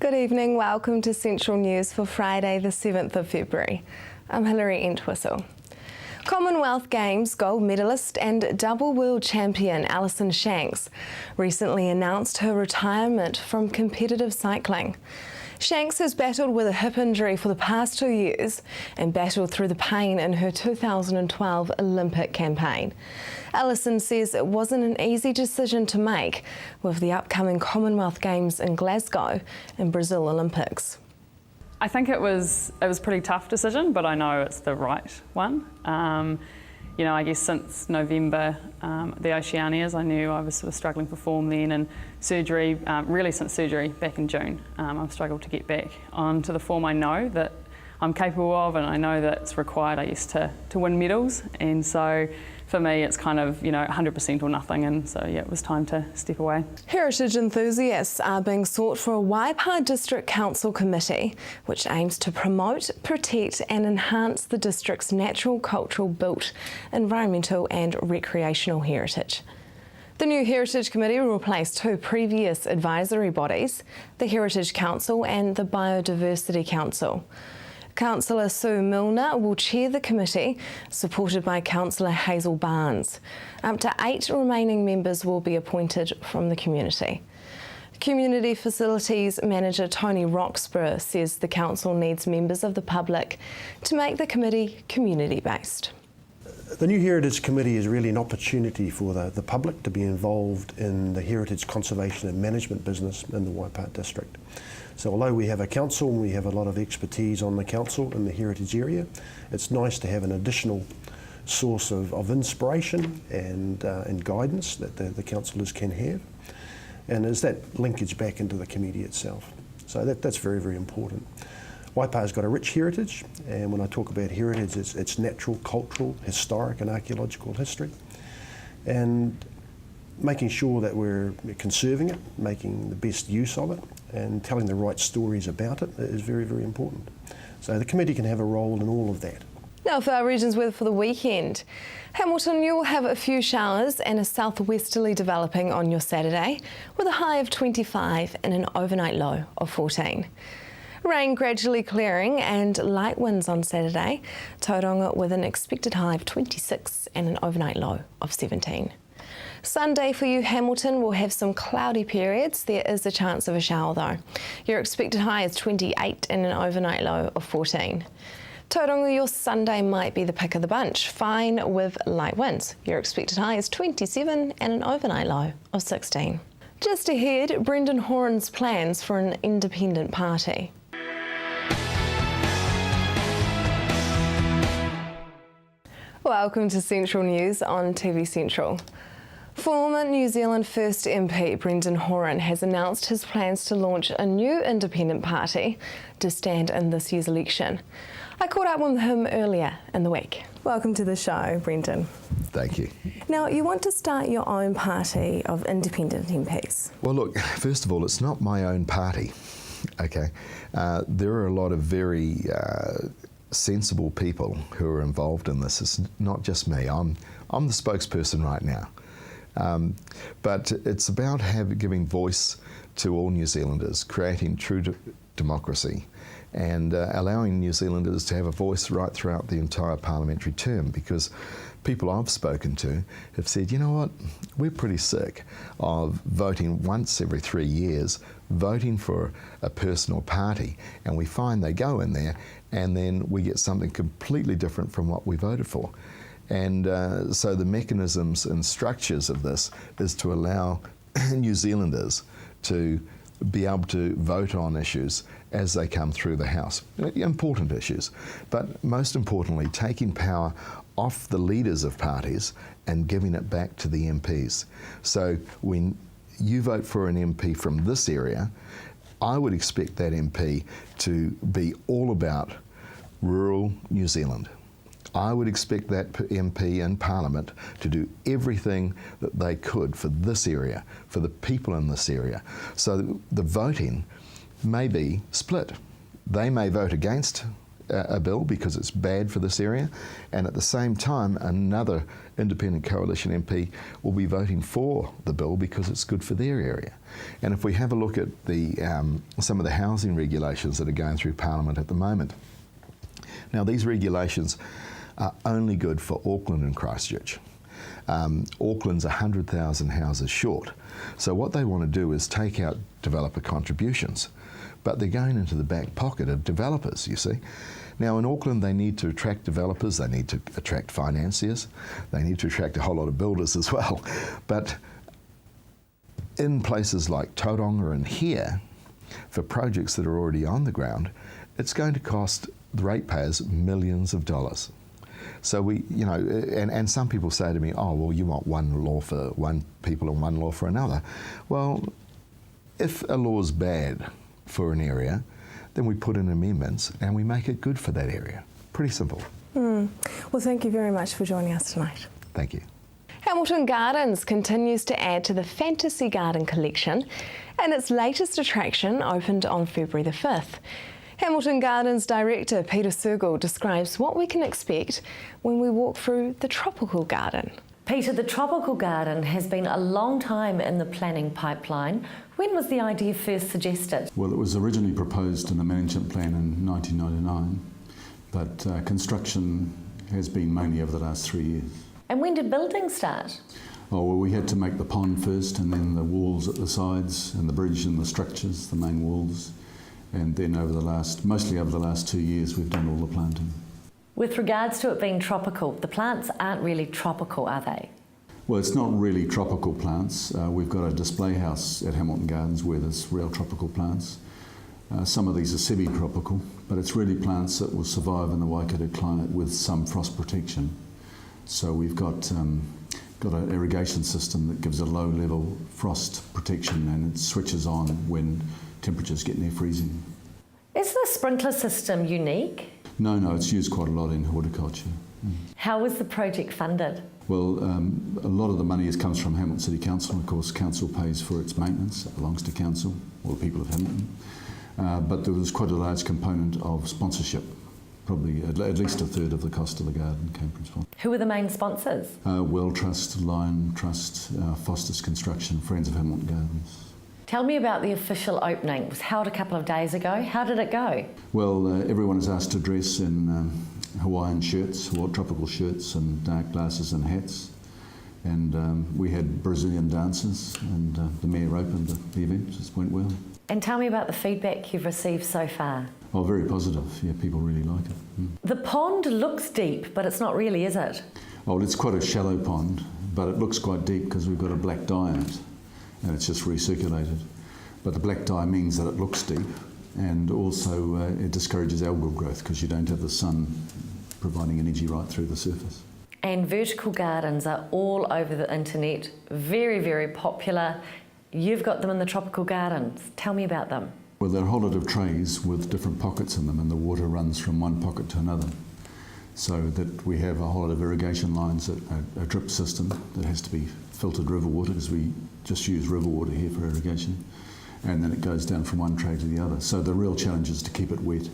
Good evening, welcome to Central News for Friday the 7th of February. I'm Hilary Entwistle. Commonwealth Games gold medalist and double world champion Alison Shanks recently announced her retirement from competitive cycling. Shanks has battled with a hip injury for the past 2 years and battled through the pain in her 2012 Olympic campaign. Alison says it wasn't an easy decision to make with the upcoming Commonwealth Games in Glasgow and Brazil Olympics. I think it was a pretty tough decision, but I know it's the right one. I guess since November, the Oceanias, I knew I was sort of struggling for form then, and surgery, really since surgery back in June, I've struggled to get back onto the form I know that I'm capable of, and I know that it's required, I guess, to win medals. And so for me, it's kind of, 100% or nothing, and so yeah, it was time to step away. Heritage enthusiasts are being sought for a Waipa District Council committee, which aims to promote, protect and enhance the district's natural, cultural, built, environmental and recreational heritage. The new Heritage Committee will replace two previous advisory bodies, the Heritage Council and the Biodiversity Council. Councillor Sue Milner will chair the committee, supported by Councillor Hazel Barnes. Up to 8 remaining members will be appointed from the community. Community Facilities Manager Tony Roxburgh says the council needs members of the public to make the committee community-based. The new Heritage Committee is really an opportunity for the public to be involved in the heritage conservation and management business in the Waipa District. So although we have a council and we have a lot of expertise on the council in the heritage area, it's nice to have an additional source of inspiration and guidance that the councillors can have. And there's that linkage back into the community itself. So that's very, very important. Waipa's got a rich heritage, and when I talk about heritage, it's natural, cultural, historic and archaeological history. And making sure that we're conserving it, making the best use of it, and telling the right stories about it is very, very important. So the committee can have a role in all of that. Now for our region's weather for the weekend. Hamilton, you will have a few showers and a southwesterly developing on your Saturday, with a high of 25 and an overnight low of 14. Rain gradually clearing and light winds on Saturday. Tauranga with an expected high of 26 and an overnight low of 17. Sunday for you, Hamilton, will have some cloudy periods. There is a chance of a shower though. Your expected high is 28 and an overnight low of 14. Tauranga, your Sunday might be the pick of the bunch, fine with light winds. Your expected high is 27 and an overnight low of 16. Just ahead, Brendan Horan's plans for an independent party. Welcome to Central News on TV Central. Former New Zealand First MP Brendan Horan has announced his plans to launch a new independent party to stand in this year's election. I caught up with him earlier in the week. Welcome to the show, Brendan. Thank you. Now, you want to start your own party of independent MPs. Well, look, first of all, it's not my own party, okay? There are a lot of very sensible people who are involved in this. It's not just me. I'm the spokesperson right now. But it's about giving voice to all New Zealanders, creating true democracy and allowing New Zealanders to have a voice right throughout the entire parliamentary term, because people I've spoken to have said, you know what, we're pretty sick of voting once every 3 years, voting for a person or party, and we find they go in there and then we get something completely different from what we voted for. And so the mechanisms and structures of this is to allow New Zealanders to be able to vote on issues as they come through the House, important issues, but most importantly taking power off the leaders of parties and giving it back to the MPs. So when you vote for an MP from this area, I would expect that MP to be all about rural New Zealand. I would expect that MP in Parliament to do everything that they could for this area, for the people in this area. So the voting may be split. They may vote against a bill because it's bad for this area, and at the same time another independent coalition MP will be voting for the bill because it's good for their area. And if we have a look at the some of the housing regulations that are going through Parliament at the moment, now these regulations are only good for Auckland and Christchurch. Auckland's 100,000 houses short. So what they want to do is take out developer contributions, but they're going into the back pocket of developers, you see. Now in Auckland they need to attract developers, they need to attract financiers, they need to attract a whole lot of builders as well. But in places like Tauranga and here, for projects that are already on the ground, it's going to cost the ratepayers millions of dollars. So we, you know, and some people say to me, oh, well, you want one law for one people and one law for another. Well, if a law's bad for an area, then we put in amendments and we make it good for that area. Pretty simple. Well, thank you very much for joining us tonight. Thank you. Hamilton Gardens continues to add to the Fantasy Garden collection, and its latest attraction opened on February the 5th. Hamilton Gardens Director Peter Sergel describes what we can expect when we walk through the Tropical Garden. Peter, the Tropical Garden has been a long time in the planning pipeline. When was the idea first suggested? Well, it was originally proposed in the management plan in 1999, but construction has been mainly over the last 3 years. And when did building start? Oh, well, we had to make the pond first, and then the walls at the sides, and the bridge and the structures, the main walls. And then mostly over the last 2 years, we've done all the planting. With regards to it being tropical, the plants aren't really tropical, are they? Well, it's not really tropical plants. We've got a display house at Hamilton Gardens where there's real tropical plants. Some of these are semi-tropical, but it's really plants that will survive in the Waikato climate with some frost protection. So we've got an irrigation system that gives a low-level frost protection, and it switches on when temperatures get near freezing. Is the sprinkler system unique? No, it's used quite a lot in horticulture. How was the project funded? Well, a lot of the money comes from Hamilton City Council. Of course, council pays for its maintenance. It belongs to council, or the people of Hamilton. But there was quite a large component of sponsorship. Probably at least a third of the cost of the garden came from sponsors. Who were the main sponsors? Well Trust, Lion Trust, Foster's Construction, Friends of Hamilton Gardens. Tell me about the official opening. It was held a couple of days ago. How did it go? Well, everyone is asked to dress in Hawaiian shirts, tropical shirts and dark glasses and hats. And we had Brazilian dancers, and the mayor opened the event. It just went well. And tell me about the feedback you've received so far. Oh, very positive. Yeah, people really like it. The pond looks deep, but it's not really, is it? Oh, it's quite a shallow pond, but it looks quite deep because we've got a black dye in it, and it's just recirculated. But the black dye means that it looks deep, and also it discourages algal growth because you don't have the sun providing energy right through the surface. And vertical gardens are all over the internet, very, very popular. You've got them in the Tropical Gardens. Tell me about them. Well, they're a whole lot of trays with different pockets in them, and the water runs from one pocket to another. So that we have a whole lot of irrigation lines, a drip system that has to be filtered river water, because we just use river water here for irrigation. And then it goes down from one tray to the other. So the real challenge is to keep it wet.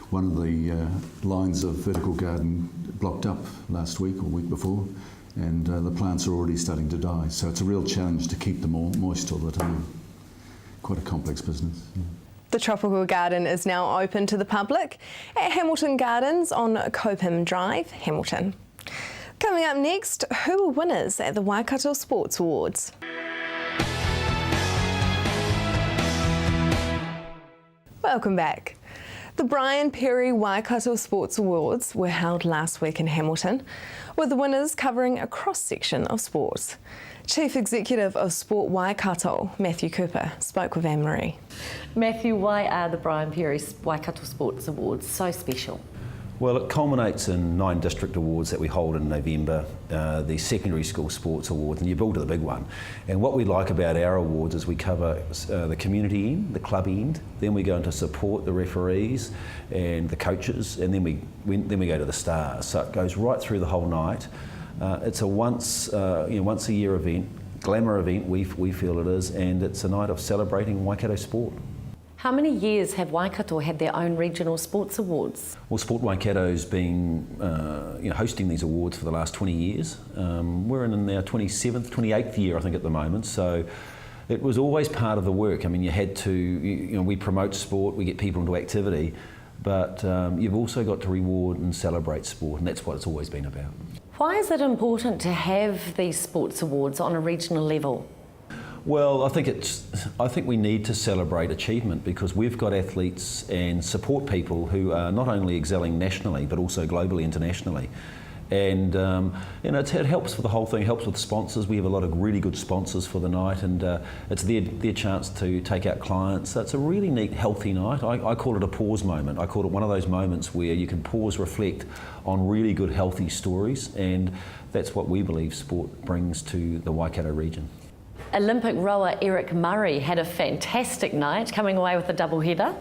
One of the lines of vertical garden blocked up last week or week before, and the plants are already starting to die. So it's a real challenge to keep them all moist all the time. Quite a complex business. Yeah. The Tropical Garden is now open to the public at Hamilton Gardens on Copham Drive, Hamilton. Coming up next, who are winners at the Waikato Sports Awards? Welcome back. The Brian Perry Waikato Sports Awards were held last week in Hamilton, with the winners covering a cross-section of sports. Chief Executive of Sport Waikato, Matthew Cooper, spoke with Anne-Marie. Matthew, why are the Brian Perry Waikato Sports Awards so special? Well, it culminates in 9 district awards that we hold in November, the secondary school sports awards, and you build to the big one. And what we like about our awards is we cover the community end, the club end, then we go into support the referees and the coaches, and then we go to the stars. So it goes right through the whole night. It's a once a year event, glamour event we feel it is, and it's a night of celebrating Waikato sport. How many years have Waikato had their own regional sports awards? Well, Sport Waikato's been hosting these awards for the last 20 years. We're in our 27th, 28th year, I think, at the moment. So it was always part of the work. I mean, you had to, we promote sport, we get people into activity, but you've also got to reward and celebrate sport, and that's what it's always been about. Why is it important to have these sports awards on a regional level? Well, I think we need to celebrate achievement because we've got athletes and support people who are not only excelling nationally but also globally, internationally. And it helps for the whole thing, helps with sponsors. We have a lot of really good sponsors for the night, and it's their chance to take out clients. So it's a really neat, healthy night. I call it a pause moment. I call it one of those moments where you can pause, reflect on really good, healthy stories, and that's what we believe sport brings to the Waikato region. Olympic rower Eric Murray had a fantastic night, coming away with a double header.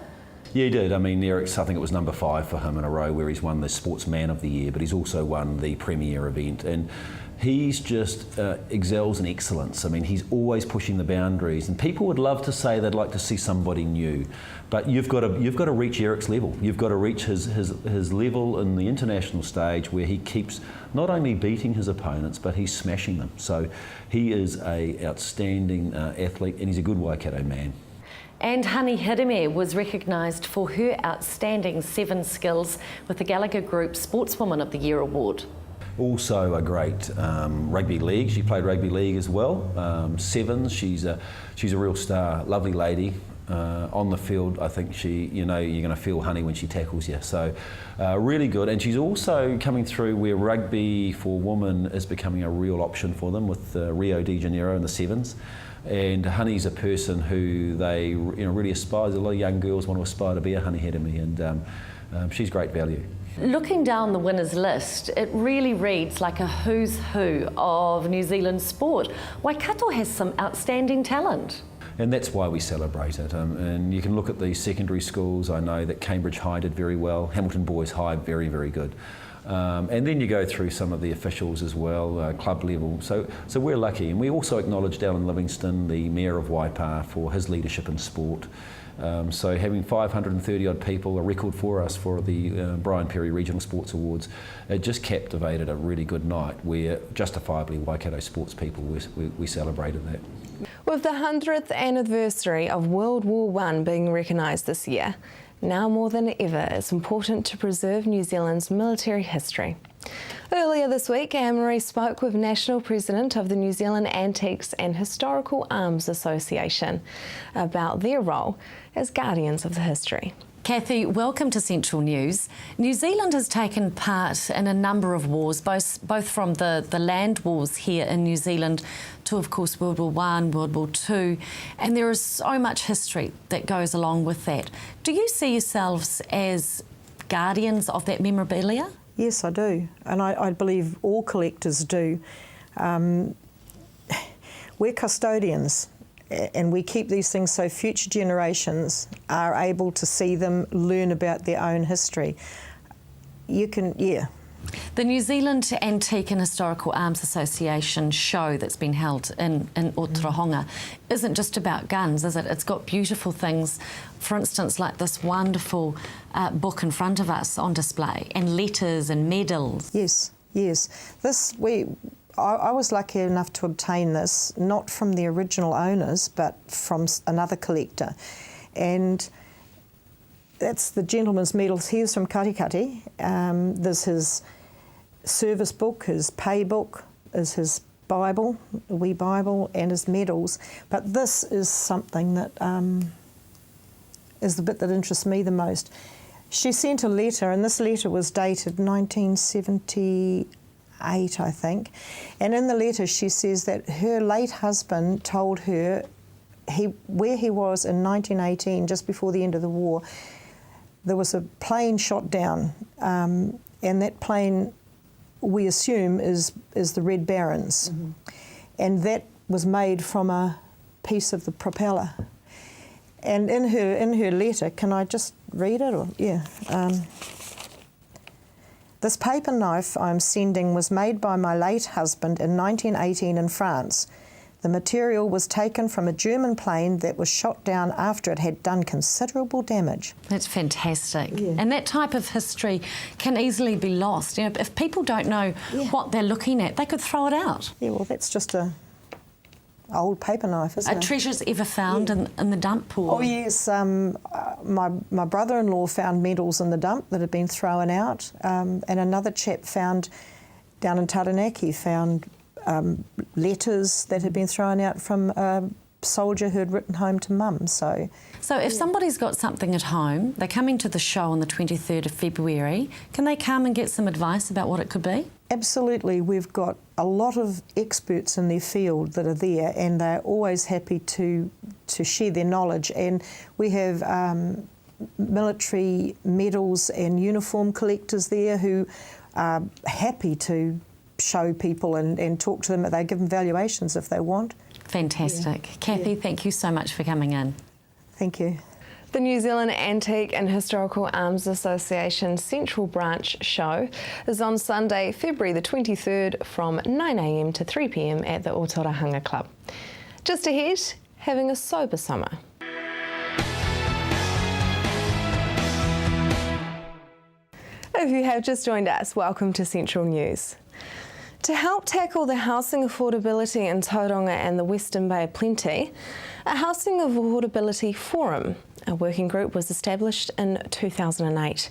Yeah, he did. I mean, Eric's, I think it was number 5 for him in a row where he's won the Sportsman of the Year, but he's also won the Premier event. And he's just excels in excellence. I mean, he's always pushing the boundaries. And people would love to say they'd like to see somebody new, but you've got to reach Eric's level. You've got to reach his level in the international stage where he keeps not only beating his opponents, but he's smashing them. So he is an outstanding athlete, and he's a good Waikato man. And Hani Hirime was recognised for her outstanding 7 skills with the Gallagher Group Sportswoman of the Year award. Also a great rugby league. She played rugby league as well. Sevens. She's a real star. Lovely lady. On the field, I think you're going to feel Honey when she tackles you. So really good. And she's also coming through where rugby for women is becoming a real option for them with Rio de Janeiro and the Sevens. And Honey's a person who they really aspire. A lot of young girls want to aspire to be a Hani Hirime, and she's great value. Looking down the winners list, it really reads like a who's who of New Zealand sport. Waikato has some outstanding talent. And that's why we celebrate it. And you can look at the secondary schools. I know that Cambridge High did very well. Hamilton Boys High, very, very good. And then you go through some of the officials as well, club level. So we're lucky. And we also acknowledge Alan Livingston, the Mayor of Waipa, for his leadership in sport. So having 530 odd people, a record for us for the Brian Perry Regional Sports Awards, it just captivated a really good night where justifiably Waikato sports people, we celebrated that. With the 100th anniversary of World War I being recognised this year, now more than ever it's important to preserve New Zealand's military history. Earlier this week, Anne-Marie spoke with National President of the New Zealand Antiques and Historical Arms Association about their role as guardians of the history. Kathy, welcome to Central News. New Zealand has taken part in a number of wars, both from the land wars here in New Zealand to, of course, World War I, World War II, and there is so much history that goes along with that. Do you see yourselves as guardians of that memorabilia? Yes, I do, and I believe all collectors do. We're custodians, and we keep these things so future generations are able to see them, learn about their own history. The New Zealand Antique and Historical Arms Association show that's been held in Otorohanga isn't just about guns, is it? It's got beautiful things, for instance, like this wonderful book in front of us on display, and letters and medals. Yes. I was lucky enough to obtain this, not from the original owners, but from another collector. And that's the gentleman's medals. Here's from Katikati. There's his service book, his pay book, is his Bible, a wee Bible, and his medals. But this is something that is the bit that interests me the most. She sent a letter, and this letter was dated 1978, I think. And in the letter she says that her late husband told her where he was in 1918, just before the end of the war. There was a plane shot down, and that plane, we assume, is the Red Barons. Mm-hmm. And that was made from a piece of the propeller. And in her letter, can I just read it? This paper knife I'm sending was made by my late husband in 1918 in France. The material was taken from a German plane that was shot down after it had done considerable damage. That's fantastic. Yeah. And that type of history can easily be lost. You know, if people don't know what they're looking at, they could throw it out. Yeah, well, that's just a old paper knife, isn't Are it? treasures ever found in the dump pool? Oh yes, my brother-in-law found medals in the dump that had been thrown out, and another chap found down in Taranaki found letters that had been thrown out from a soldier who had written home to mum. So if somebody's got something at home, they're coming to the show on the 23rd of February, can they come and get some advice about what it could be? absolutely, we've got a lot of experts in their field that are there, and they're always happy to share their knowledge. And we have military medals and uniform collectors there who are happy to show people and talk to them. They give them valuations if they want. Fantastic. Yeah. Kathy, thank you so much for coming in. Thank you. The New Zealand Antique and Historical Arms Association Central Branch Show is on Sunday, February the 23rd from 9 a.m. to 3 p.m. at the Otorohanga Club. Just ahead, having a sober summer. If you have just joined us, welcome to Central News. To help tackle the housing affordability in Tauranga and the Western Bay of Plenty, a Housing Affordability Forum, a working group, was established in 2008.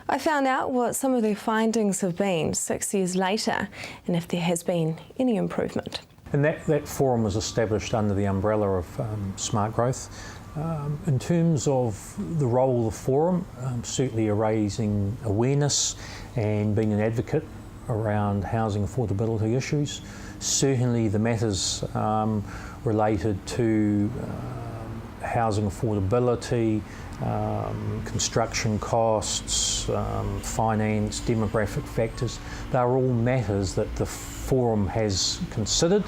I found out what some of their findings have been 6 years later and if there has been any improvement. And that forum was established under the umbrella of Smart Growth. In terms of the role of the forum, certainly raising awareness and being an advocate around housing affordability issues. Certainly the matters related to housing affordability, construction costs, finance, demographic factors, they're all matters that the forum has considered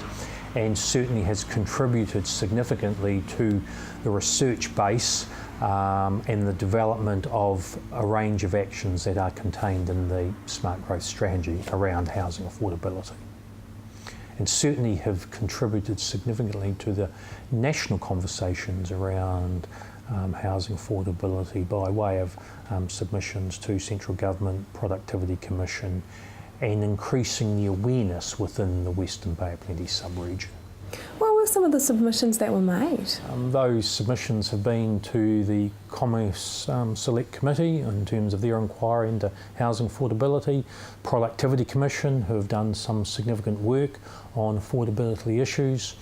and certainly has contributed significantly to the research base and the development of a range of actions that are contained in the Smart Growth strategy around housing affordability, and certainly have contributed significantly to the national conversations around housing affordability by way of submissions to Central Government, Productivity Commission, and increasing the awareness within the Western Bay of Plenty sub-region. What were some of the submissions that were made? Those submissions have been to the Commerce Select Committee in terms of their inquiry into housing affordability, Productivity Commission, who have done some significant work on affordability issues,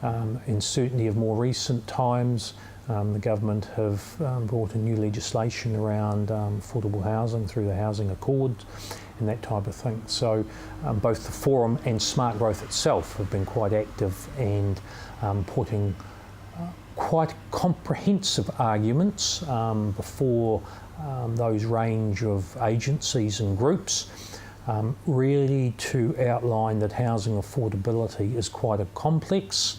and certainly of more recent times, the government have brought in new legislation around affordable housing through the Housing Accord and that type of thing. So both the forum and Smart Growth itself have been quite active and putting quite comprehensive arguments before those range of agencies and groups, really to outline that housing affordability is quite a complex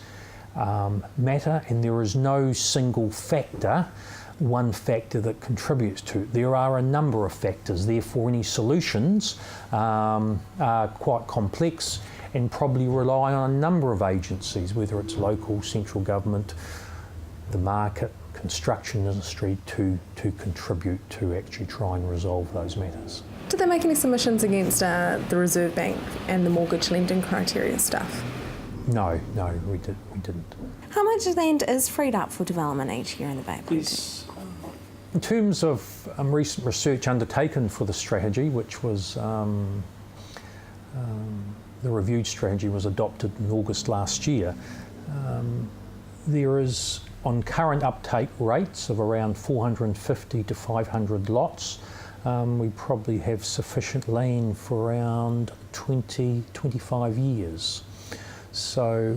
matter, and there is no single factor, one factor that contributes to it. There are a number of factors, therefore any solutions are quite complex and probably rely on a number of agencies, whether it's local, central government, the market, construction industry, to contribute to actually try and resolve those matters. Did they make any submissions against the Reserve Bank and the mortgage lending criteria stuff? No, we didn't. How much land is freed up for development each year in the Bay of Plenty? In terms of recent research undertaken for the strategy, which was the reviewed strategy was adopted in August last year, there is on current uptake rates of around 450 to 500 lots. We probably have sufficient land for around 25 years. So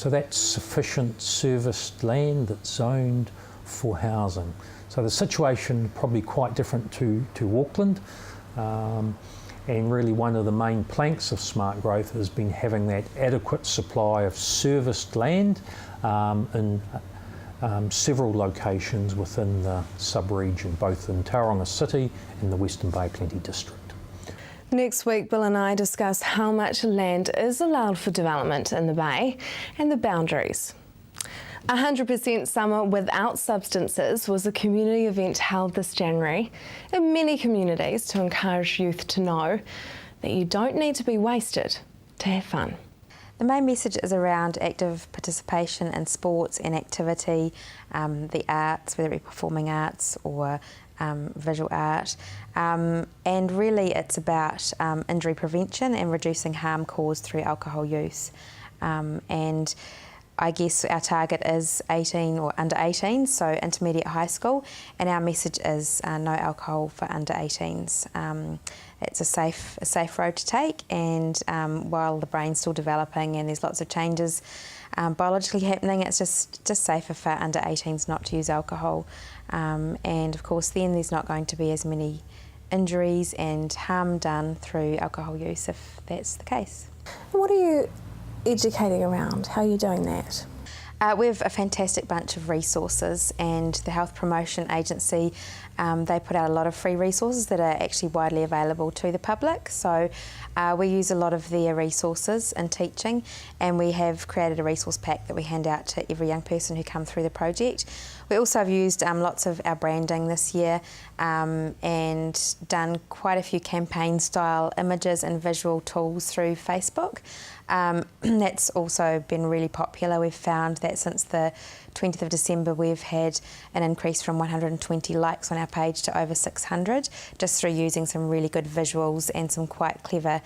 that's sufficient serviced land that's zoned for housing. So the situation probably quite different to Auckland, and really one of the main planks of Smart Growth has been having that adequate supply of serviced land in several locations within the sub-region, both in Tauranga City and the Western Bay Plenty District. Next week, Bill and I discuss how much land is allowed for development in the Bay and the boundaries. 100% Summer Without Substances was a community event held this January in many communities to encourage youth to know that you don't need to be wasted to have fun. The main message is around active participation in sports and activity, the arts, whether it be performing arts or visual art, and really it's about injury prevention and reducing harm caused through alcohol use. And I guess our target is 18 or under 18, so intermediate high school, and our message is no alcohol for under 18s. It's a safe road to take, and while the brain's still developing and there's lots of changes biologically happening, it's just safer for under 18s not to use alcohol. And of course then there's not going to be as many injuries and harm done through alcohol use if that's the case. And what are you educating around? How are you doing that? We have a fantastic bunch of resources, and the Health Promotion Agency, they put out a lot of free resources that are actually widely available to the public. So we use a lot of their resources in teaching, and we have created a resource pack that we hand out to every young person who come through the project. We also have used lots of our branding this year and done quite a few campaign style images and visual tools through Facebook. That's also been really popular. We've found that since the 20th of December we've had an increase from 120 likes on our page to over 600 just through using some really good visuals and some quite clever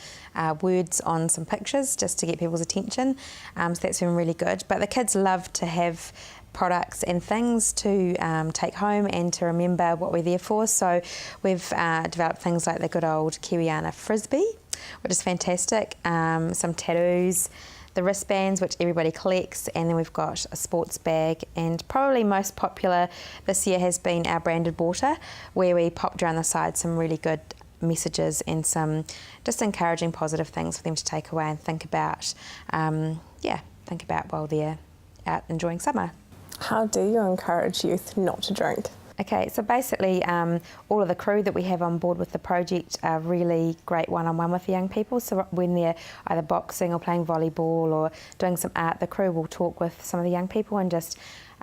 words on some pictures just to get people's attention. So that's been really good. But the kids love to have products and things to take home and to remember what we're there for. So we've developed things like the good old Kiwiana Frisbee, which is fantastic, some tattoos, the wristbands, which everybody collects, and then we've got a sports bag, and probably most popular this year has been our branded water, where we popped around the side some really good messages and some just encouraging positive things for them to take away and think about, think about while they're out enjoying summer. How do you encourage youth not to drink? Okay, so basically all of the crew that we have on board with the project are really great one-on-one with the young people. So when they're either boxing or playing volleyball or doing some art, the crew will talk with some of the young people and just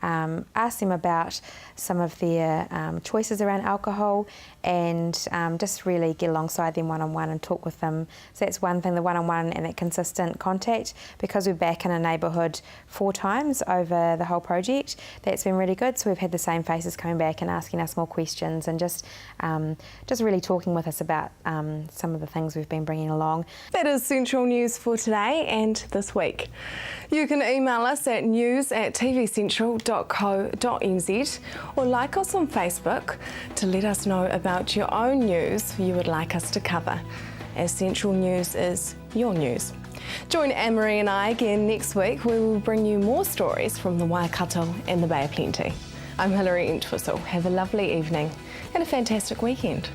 ask them about some of their choices around alcohol and just really get alongside them one-on-one and talk with them. So that's one thing, the one-on-one and that consistent contact. Because we're back in a neighbourhood 4 times over the whole project, that's been really good. So we've had the same faces coming back and asking us more questions and just really talking with us about some of the things we've been bringing along. That is Central News for today and this week. You can email us at news@tvcentral.co.nz or like us on Facebook to let us know about your own news you would like us to cover, as Central News is your news. Join Anne-Marie and I again next week, where we will bring you more stories from the Waikato and the Bay of Plenty. I'm Hilary Entwistle. Have a lovely evening and a fantastic weekend.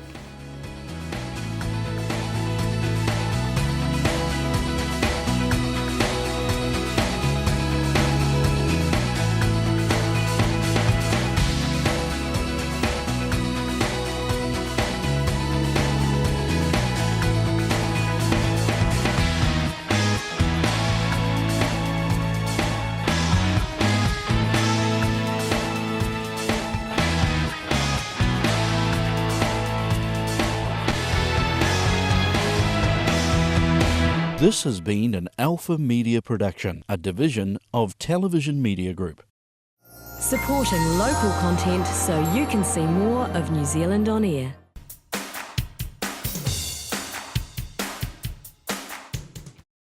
This has been an Alpha Media production, a division of Television Media Group. Supporting local content so you can see more of New Zealand on air.